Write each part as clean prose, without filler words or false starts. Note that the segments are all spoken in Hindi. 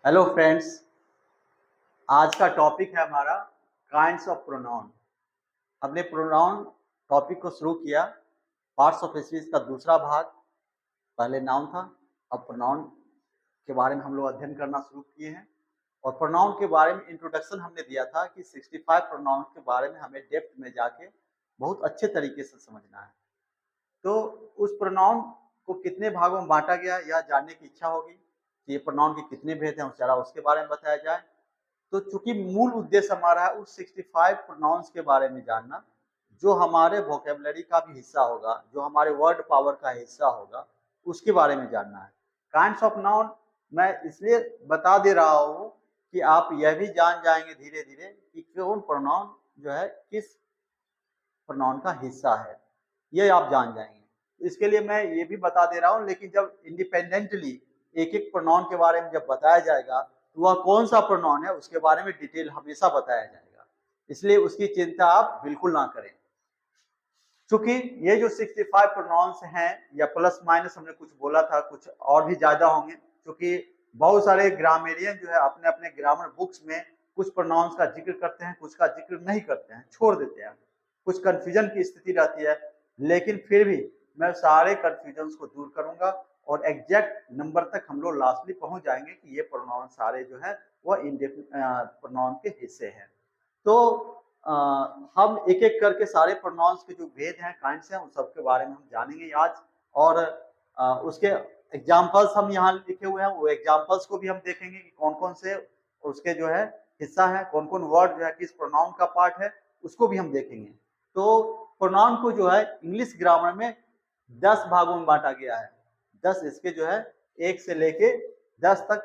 Hello friends. आज का टॉपिक है हमारा काइंड्स ऑफ प्रोनाउन। हमने प्रोनाउन टॉपिक को शुरू किया। पार्ट्स ऑफ स्पीच का दूसरा भाग। पहले नाउन था, अब प्रोनाउन के बारे में हम लोग अध्ययन करना शुरू किए हैं। और प्रोनाउन के बारे में इंट्रोडक्शन हमने दिया था कि 65 प्रोनाउन के बारे में हमें डेप्थ में जाके बहुत अच्छे तरीके से समझना है। तो उस प्रोनाउन को कितने भागों में बांटा गया यह जानने की इच्छा होगी कि ये प्रोनाउन के कितने भेद हैं, जरा उसके बारे में बताया जाए। तो चूंकि मूल उद्देश्य हमारा है उस 65 प्रोनाउंस के बारे में जानना, जो हमारे वोकेबलरी का भी हिस्सा होगा, जो हमारे वर्ड पावर का हिस्सा होगा, उसके बारे में जानना है। काइंड्स ऑफ नाउन मैं इसलिए बता दे रहा हूँ कि आप यह भी जान जाएंगे धीरे धीरे कि कौन प्रोनाउन जो है किस प्रोनाउन का हिस्सा है, ये आप जान जाएंगे। इसके लिए मैं ये भी बता दे रहा हूँ, लेकिन जब इंडिपेंडेंटली एक एक प्रोनाउन के बारे में जब बताया जाएगा तो वह कौन सा प्रोनाउन है उसके बारे में डिटेल हमेशा बताया जाएगा, इसलिए उसकी चिंता आप बिल्कुल ना करें। क्योंकि ये जो 65 प्रोनाउंस हैं या प्लस माइनस हमने कुछ बोला था, कुछ और भी ज्यादा होंगे, क्योंकि बहुत सारे ग्रामेरियन जो है अपने अपने ग्रामर बुक्स में कुछ प्रोनाउंस का जिक्र करते हैं, कुछ का जिक्र नहीं करते हैं, छोड़ देते हैं। कुछ कंफ्यूजन की स्थिति रहती है, लेकिन फिर भी मैं सारे कंफ्यूजन को दूर करूंगा और एग्जैक्ट नंबर तक हम लोग लास्टली पहुंच जाएंगे कि ये प्रोनाउन सारे जो है वह प्रोनाउन के हिस्से हैं। तो हम एक एक करके सारे प्रोनाउंस के जो भेद हैं, काइंड्स हैं, उन सब के बारे में हम जानेंगे आज। और उसके एग्जाम्पल्स हम यहाँ लिखे हुए हैं, वो एग्जाम्पल्स को भी हम देखेंगे कि कौन कौन से उसके जो है हिस्सा है, कौन कौन वर्ड जो है किस प्रोनाउन का पार्ट है, उसको भी हम देखेंगे। तो प्रोनाउन को जो है इंग्लिश ग्रामर में 10 भागों में बांटा गया है। 10 इसके जो है 1 से लेके 10 तक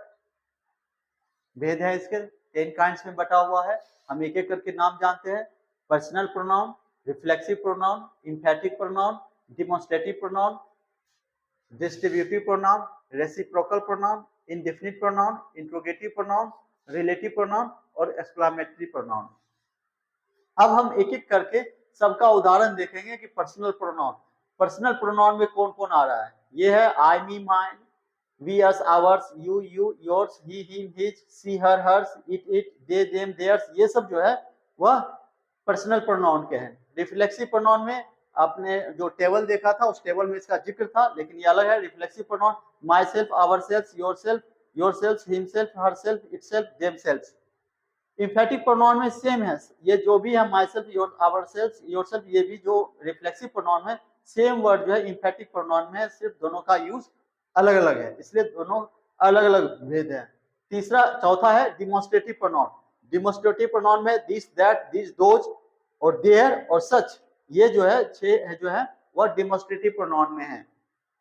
भेद है, इसके 10 काइंड्स में बटा हुआ है। हम एक एक करके नाम जानते हैं। Personal pronoun, reflexive pronoun, emphatic pronoun, demonstrative pronoun, distributive pronoun, reciprocal pronoun, indefinite pronoun, interrogative pronoun, relative pronoun और एक्सक्लेमेटरी प्रोनाउन। अब हम एक एक करके सबका उदाहरण देखेंगे कि पर्सनल प्रोनाउन में कौन कौन आ रहा है। ये है I, me, mine, we, us, ours, you, yours, he, him, his, she, her, hers, it, they, them, theirs. ये सब जो है वह पर्सनल प्रोनाउन के हैं। रिफ्लेक्सिव प्रोनाउन में आपने जो टेबल देखा था उस टेबल में इसका जिक्र था, लेकिन ये अलग है। Reflexive pronoun myself, ourself, yourself, himself, herself, itself, themself. Emphatic pronoun में सेम है, ये जो भी है myself, your, ourself, yourself, ये भी जो रिफ्लेक्सिव प्रोनाउन है सेम वर्ड जो है इंफेटिक प्रोनाउन में, सिर्फ दोनों का यूज अलग अलग है, इसलिए दोनों अलग अलग भेद है। चौथा है डिमोन्स्ट्रेटिव प्रोनाउन। डिमोन्स्ट्रेटिव प्रोनाउन में दिस, दैट, दिस, दोज और देयर और सच, ये जो है 6 है जो है वह डिमोन्स्ट्रेटिव प्रोनाउन में है।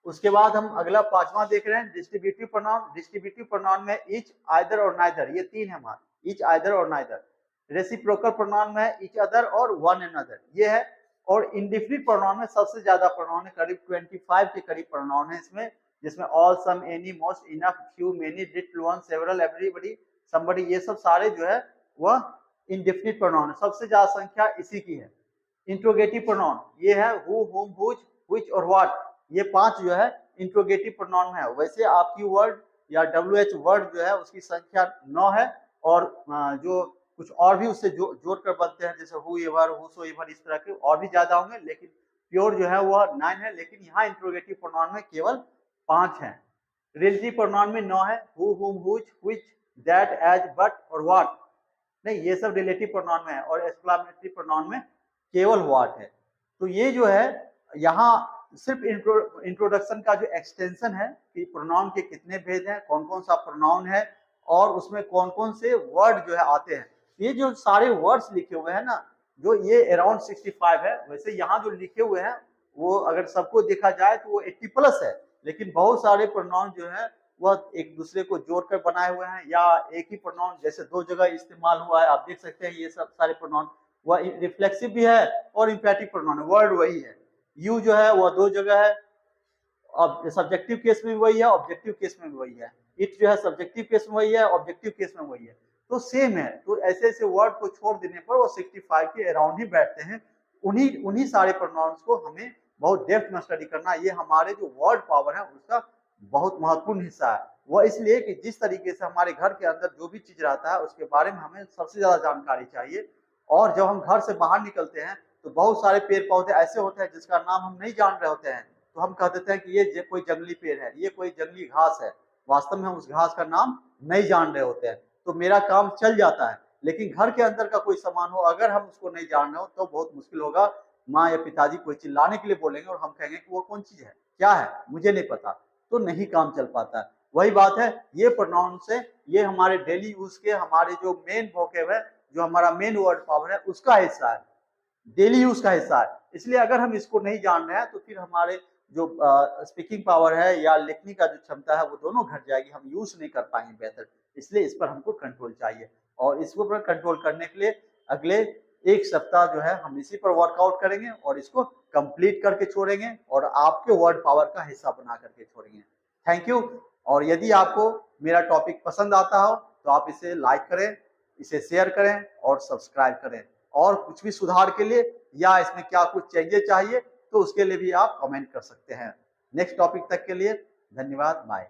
उसके बाद हम अगला 5वां देख रहे हैं डिस्ट्रीब्यूटिव प्रोनाउन। डिस्ट्रीब्यूटिव प्रोनाउन में ईच, आइदर और नाइदर, ये 3 है हमारे, ईच, आइदर और नाइदर। रेसिप्रोकल प्रोनाउन में ईच अदर और वन अनदर, ये है। और इंडेफिनिट प्रोनाउन में सबसे ज्यादा प्रोनाउन है, करीब 25 के करीब प्रोनाउन है इसमें, जिसमें all, some, any, most, enough, few, many, little, one, several, everybody, somebody, ये सब सारे जो है वह इंडेफिनिट प्रोनाउन है, सबसे ज्यादा संख्या इसी की है। इंट्रोगेटिव प्रोनाउन ये है हु, हुम, हुज, व्हिच और व्हाट, ये 5 जो है इंट्रोगेटिव प्रोनाउन है। वैसे आपकी वर्ड या WH वर्ड जो है उसकी संख्या 9 है, और जो कुछ और भी उससे जोड़ कर बनते हैं, जैसे हु एवर, हुसो एवर, इस तरह के और भी ज्यादा होंगे, लेकिन प्योर जो है वह 9 है। लेकिन यहाँ इंट्रोगेटिव प्रोनाउन में केवल 5 है। रिलेटिव प्रोनाउन में 9 है, who, whom, whose, which, that, as, but और व्हाट, नहीं ये सब रिलेटिव प्रोनाउन में है। और एक्सक्लेमेटरी प्रोनाउन में केवल व्हाट है। तो ये जो है यहाँ सिर्फ इंट्रोडक्शन का जो एक्सटेंशन है कि प्रोनाउन के कितने भेद हैं, कौन कौन सा प्रोनाउन है और उसमें कौन कौन से वर्ड जो है आते हैं। ये जो सारे वर्ड्स लिखे हुए हैं ना, जो ये अराउंड 65 है, वैसे यहाँ जो लिखे हुए हैं वो अगर सबको देखा जाए तो वो 80 प्लस है, लेकिन बहुत सारे प्रोनाउन जो है वह एक दूसरे को जोड़कर बनाए हुए हैं, या एक ही प्रोनाउन जैसे 2 जगह इस्तेमाल हुआ है। आप देख सकते हैं ये सब सारे प्रोनाउन वह रिफ्लेक्सिव भी है और इंफेटिक प्रोनाउन, वर्ड वही है। यू जो है वह 2 जगह है, अब सब्जेक्टिव केस में वही है, ऑब्जेक्टिव केस में वही है। इट जो है सब्जेक्टिव केस में वही है, ऑब्जेक्टिव केस में वही है, तो सेम है। तो ऐसे ऐसे वर्ड को छोड़ देने पर वो 65 के अराउंड ही बैठते हैं। उन्हीं सारे प्रोनाउंस को हमें बहुत डेप्थ में स्टडी करना है। ये हमारे जो वर्ड पावर है उसका बहुत महत्वपूर्ण हिस्सा है। वह इसलिए कि जिस तरीके से हमारे घर के अंदर जो भी चीज रहता है उसके बारे में हमें सबसे ज्यादा जानकारी चाहिए। और जब हम घर से बाहर निकलते हैं तो बहुत सारे पेड़ पौधे ऐसे होते हैं जिसका नाम हम नहीं जान रहे होते हैं, तो हम कह देते हैं कि ये कोई जंगली पेड़ है, ये कोई जंगली घास है। वास्तव में हम उस घास का नाम नहीं जान रहे होते हैं, तो मेरा काम चल जाता है। लेकिन घर के अंदर का कोई सामान हो, अगर हम उसको नहीं जान रहे हो तो बहुत मुश्किल होगा। माँ या पिताजी कोई चिल्लाने के लिए बोलेंगे और हम कहेंगे कि वो कौन चीज है, क्या है, मुझे नहीं पता, तो नहीं काम चल पाता है। वही बात है, ये प्रोनाउन से ये हमारे डेली यूज के, हमारे जो मेन वोकेब है, जो हमारा मेन वर्ड पावर है, उसका हिस्सा है, डेली यूज का हिस्सा है। इसलिए अगर हम इसको नहीं जान रहे हैं तो फिर हमारे जो स्पीकिंग पावर है या लिखने का जो क्षमता है वो दोनों घट जाएगी, हम यूज नहीं कर पाएंगे बेहतर। इसलिए इस पर हमको कंट्रोल चाहिए, और इसको पर कंट्रोल करने के लिए अगले एक सप्ताह जो है हम इसी पर वर्कआउट करेंगे और इसको कंप्लीट करके छोड़ेंगे और आपके वर्ड पावर का हिस्सा बना करके छोड़ेंगे। Thank you. और यदि आपको मेरा टॉपिक पसंद आता हो तो आप इसे लाइक करें, इसे शेयर करें और सब्सक्राइब करें। और कुछ भी सुधार के लिए या इसमें क्या कुछ चेंजेस चाहिए तो उसके लिए भी आप कमेंट कर सकते हैं। नेक्स्ट टॉपिक तक के लिए धन्यवाद, बाय।